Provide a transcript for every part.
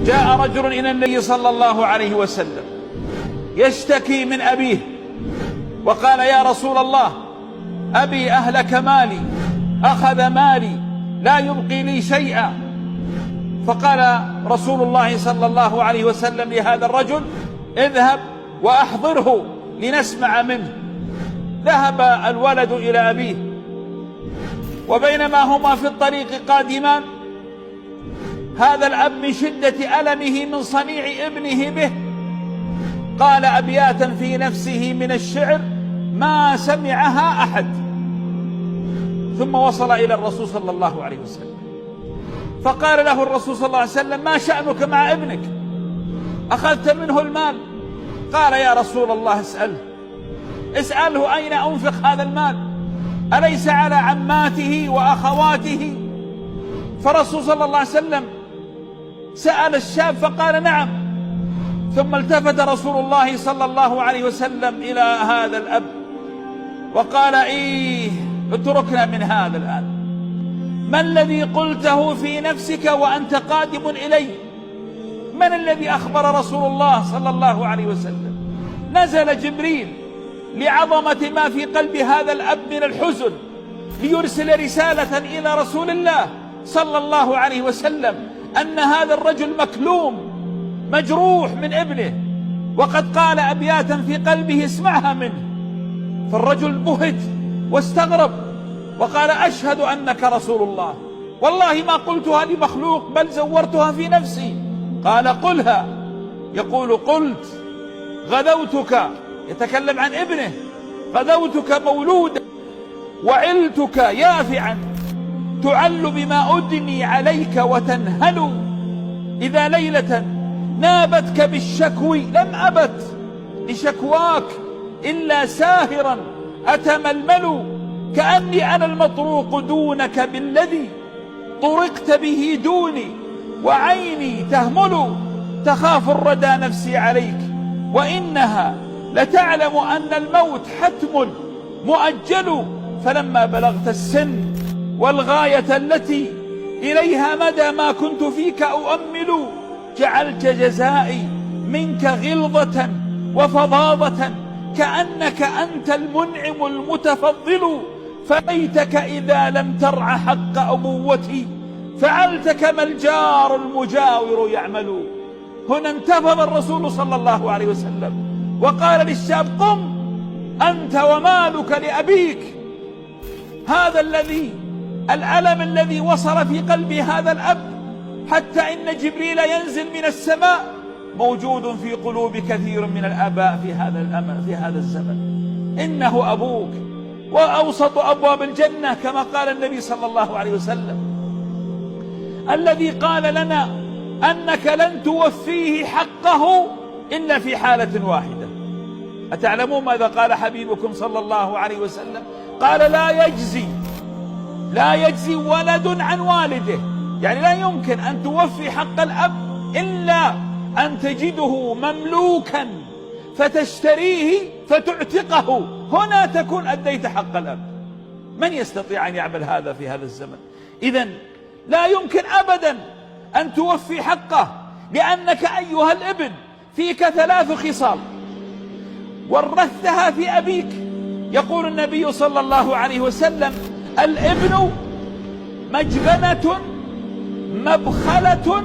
جاء رجل إلى النبي صلى الله عليه وسلم يشتكي من أبيه وقال: يا رسول الله، أبي أهلك مالي، أخذ مالي، لا يبقي لي شيئا. فقال رسول الله صلى الله عليه وسلم لهذا الرجل: اذهب وأحضره لنسمع منه. ذهب الولد إلى أبيه، وبينما هما في الطريق قادمان، هذا الأب من شدة ألمه من صنيع ابنه به قال أبياتا في نفسه من الشعر ما سمعها أحد. ثم وصل إلى الرسول صلى الله عليه وسلم، فقال له الرسول صلى الله عليه وسلم: ما شأنك مع ابنك؟ أخذت منه المال؟ قال: يا رسول الله، اسأله أين أنفق هذا المال؟ أليس على عماته وأخواته؟ فرسول صلى الله عليه وسلم سأل الشاب فقال: نعم. ثم التفت رسول الله صلى الله عليه وسلم إلى هذا الأب وقال: اتركنا من هذا الآن. ما الذي قلته في نفسك وأنت قادم إلي؟ من الذي أخبر رسول الله صلى الله عليه وسلم؟ نزل جبريل لعظمة ما في قلب هذا الأب من الحزن ليرسل رسالة إلى رسول الله صلى الله عليه وسلم أن هذا الرجل مكلوم مجروح من ابنه، وقد قال أبياتا في قلبه اسمعها منه. فالرجل بهت واستغرب وقال: أشهد أنك رسول الله، والله ما قلتها لمخلوق بل زورتها في نفسي. قال: قلها. يقول: قلت غدوتك، يتكلم عن ابنه، غدوتك مولودا وعلتك يافعا، تعل بما أدني عليك وتنهل، إذا ليلة نابتك بالشكو لم أبت لشكواك إلا ساهرا أتململ، كأني أنا المطروق دونك بالذي طرقت به دوني، وعيني تهمل، تخاف الردى نفسي عليك، وإنها لتعلم أن الموت حتم مؤجل. فلما بلغت السن والغاية التي إليها مدى ما كنت فيك أؤمل، جعلت جزائي منك غلظة وفظاظة، كأنك أنت المنعم المتفضل، فليتك إذا لم ترع حق أبوتي، فعلت كما الجار المجاور يعمل. هنا انتفض الرسول صلى الله عليه وسلم وقال للشاب: قم أنت ومالك لأبيك. هذا الألم الذي وصل في قلب هذا الأب حتى إن جبريل ينزل من السماء موجود في قلوب كثير من الآباء في هذا الزمن. إنه أبوك وأوسط أبواب الجنة كما قال النبي صلى الله عليه وسلم، الذي قال لنا أنك لن توفيه حقه إلا في حالة واحدة. أتعلمون ماذا قال حبيبكم صلى الله عليه وسلم؟ قال: لا يجزي ولد عن والده، يعني لا يمكن أن توفي حق الأب إلا أن تجده مملوكا فتشتريه فتعتقه، هنا تكون أديت حق الأب. من يستطيع أن يعمل هذا في هذا الزمن؟ إذن لا يمكن أبدا أن توفي حقه، لأنك أيها الابن فيك 3 خصال ورثتها في أبيك. يقول النبي صلى الله عليه وسلم: الابن مجبنة مبخلة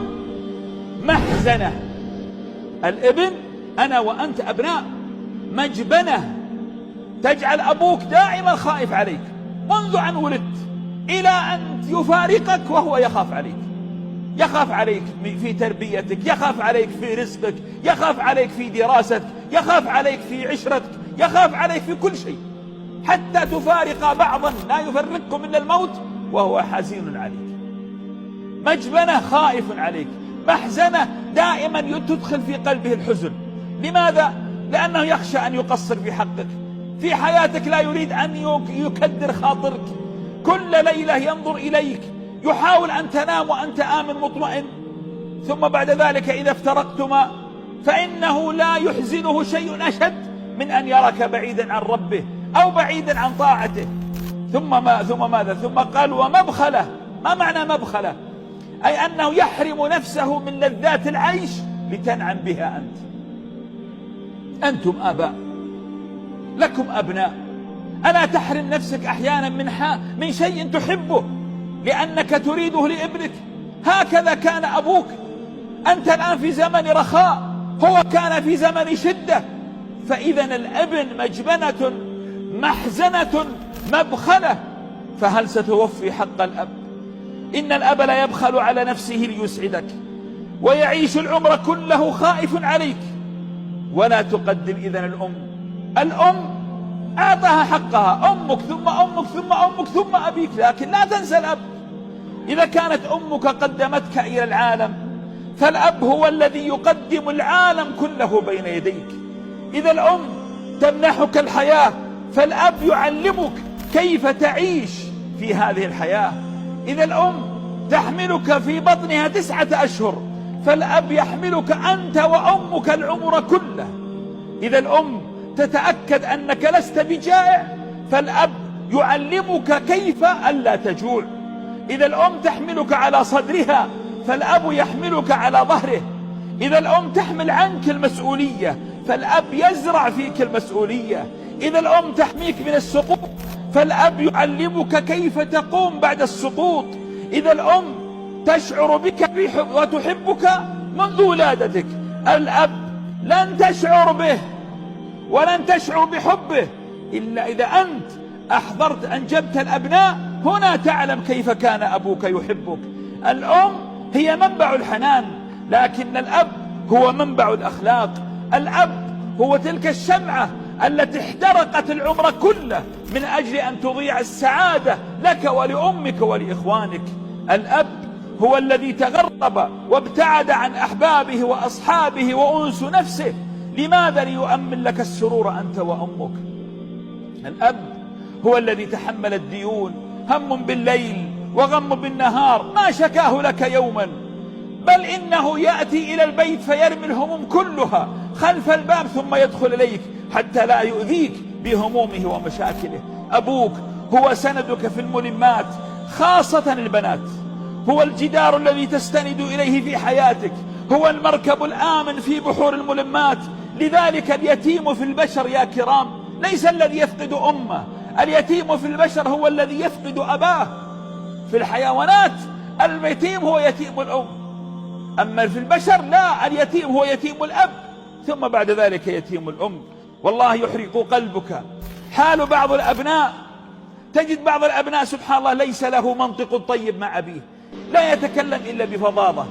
محزنة. الابن، أنا وأنت أبناء، مجبنة تجعل أبوك دائما خائف عليك منذ أن ولدت إلى أن يفارقك وهو يخاف عليك، يخاف عليك في تربيتك، يخاف عليك في رزقك، يخاف عليك في دراستك، يخاف عليك في عشرتك، يخاف عليك في كل شيء، حتى تفارق بعضا لا يفرقكم إلا الموت وهو حزين عليك. مجبنة خائف عليك، محزنة دائما تدخل في قلبه الحزن. لماذا؟ لأنه يخشى أن يقصر في حقك في حياتك، لا يريد أن يكدر خاطرك، كل ليلة ينظر إليك، يحاول أن تنام وأنت آمن مطمئن، ثم بعد ذلك إذا افترقتما فإنه لا يحزنه شيء أشد من أن يراك بعيدا عن ربه أو بعيدا عن طاعته. ثم ماذا؟ ثم قال: ومبخلة. ما معنى مبخلة؟ أي أنه يحرم نفسه من لذات العيش لتنعم بها أنت. أنتم آباء، لكم أبناء، ألا تحرم نفسك أحيانا من شيء تحبه لأنك تريده لابنك؟ هكذا كان أبوك. أنت الآن في زمن رخاء، هو كان في زمن شدة. فإذا الابن مجبنة محزنة مبخلة، فهل ستوفي حق الأب؟ إن الأب لا يبخل على نفسه ليسعدك، ويعيش العمر كله خائف عليك. ولا تقدم إذن الأم أعطاها حقها، أمك ثم أمك ثم أمك ثم أبيك، لكن لا تنسى الأب. إذا كانت أمك قدمتك إلى العالم، فالأب هو الذي يقدم العالم كله بين يديك. إذا الأم تمنحك الحياة، فالأب يعلمك كيف تعيش في هذه الحياة. إذا الأم تحملك في بطنها 9 أشهر، فالأب يحملك أنت وأمك العمر كله. إذا الأم تتأكد أنك لست بجائع، فالأب يعلمك كيف ألا تجوع. إذا الأم تحملك على صدرها، فالأب يحملك على ظهره. إذا الأم تحمل عنك المسؤولية، فالأب يزرع فيك المسؤولية. إذا الأم تحميك من السقوط، فالأب يعلمك كيف تقوم بعد السقوط. إذا الأم تشعر بك وتحبك منذ ولادتك، الأب لن تشعر به ولن تشعر بحبه إلا إذا أنت أحضرت أنجبت الأبناء. هنا تعلم كيف كان أبوك يحبك. الأم هي منبع الحنان، لكن الأب هو منبع الأخلاق. الأب هو تلك الشمعة التي احترقت العمر كله من أجل أن تضيع السعادة لك ولأمك ولإخوانك. الأب هو الذي تغرب وابتعد عن أحبابه وأصحابه وأنس نفسه. لماذا؟ ليؤمن لك السرور أنت وأمك. الأب هو الذي تحمل الديون، هم بالليل وغم بالنهار، ما شكاه لك يوما، بل إنه يأتي إلى البيت فيرمي الهموم كلها خلف الباب ثم يدخل إليك حتى لا يؤذيك بهمومه ومشاكله. أبوك هو سندك في الملمات، خاصة البنات، هو الجدار الذي تستند إليه في حياتك، هو المركب الآمن في بحور الملمات. لذلك اليتيم في البشر يا كرام ليس الذي يفقد أمه، اليتيم في البشر هو الذي يفقد أباه. في الحيوانات اليتيم هو يتيم الأم، أما في البشر لا، اليتيم هو يتيم الأب، ثم بعد ذلك يتيم الأم. والله يحرق قلبك حال بعض الأبناء، تجد بعض الأبناء سبحان الله ليس له منطق طيب مع أبيه، لا يتكلم إلا بفظاظة،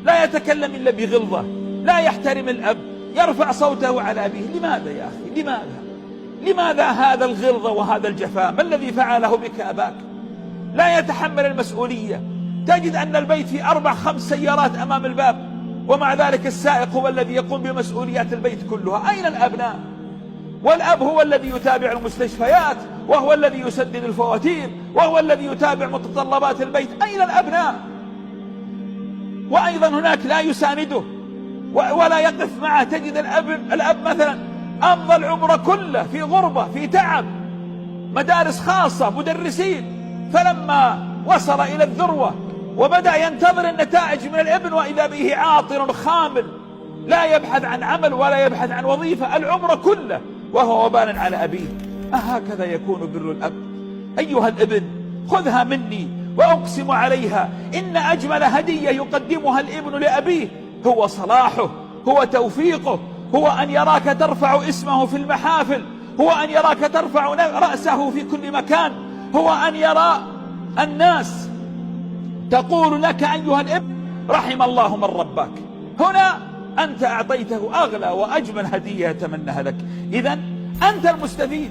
لا يتكلم إلا بغلظة، لا يحترم الأب، يرفع صوته على أبيه. لماذا يا أخي؟ لماذا هذا الغلظة وهذا الجفاء؟ ما الذي فعله بك أباك؟ لا يتحمل المسؤولية. تجد أن البيت في 4-5 سيارات أمام الباب، ومع ذلك السائق هو الذي يقوم بمسؤوليات البيت كلها. أين الأبناء؟ والأب هو الذي يتابع المستشفيات، وهو الذي يسدد الفواتير، وهو الذي يتابع متطلبات البيت. أين الأبناء؟ وأيضا هناك لا يسانده ولا يقف معه. تجد الأب مثلا أمضى العمر كله في غربة، في تعب، مدارس خاصة، مدرسين، فلما وصل إلى الذروة وبدأ ينتظر النتائج من الابن، وإذا به عاطل خامل لا يبحث عن عمل ولا يبحث عن وظيفة العمر كله وهو وبال على أبيه. أهكذا يكون بر الأب؟ أيها الابن خذها مني وأقسم عليها إن أجمل هدية يقدمها الابن لأبيه هو صلاحه، هو توفيقه، هو أن يراك ترفع اسمه في المحافل، هو أن يراك ترفع رأسه في كل مكان، هو أن يرى الناس تقول لك أيها الابن رحم الله من رباك. هنا أنت أعطيته أغلى وأجمل هدية يتمنها لك. إذن أنت المستفيد.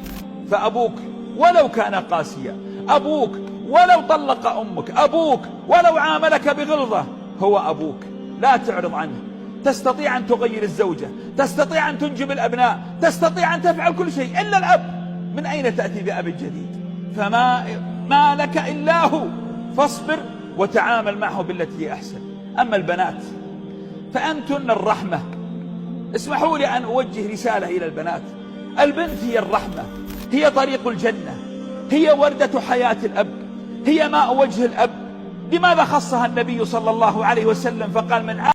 فأبوك ولو كان قاسيا، أبوك ولو طلق أمك، أبوك ولو عاملك بغلظة، هو أبوك، لا تعرض عنه. تستطيع أن تغير الزوجة، تستطيع أن تنجب الأبناء، تستطيع أن تفعل كل شيء إلا الأب. من أين تأتي بأب جديد؟ فما لك إلا هو، فاصبر وتعامل معه بالتي هي أحسن. أما البنات فأنتن الرحمة. اسمحوا لي أن أوجه رسالة إلى البنات. البنت هي الرحمة، هي طريق الجنة، هي وردة حياة الأب، هي ماء وجه الأب. لماذا خصها النبي صلى الله عليه وسلم فقال من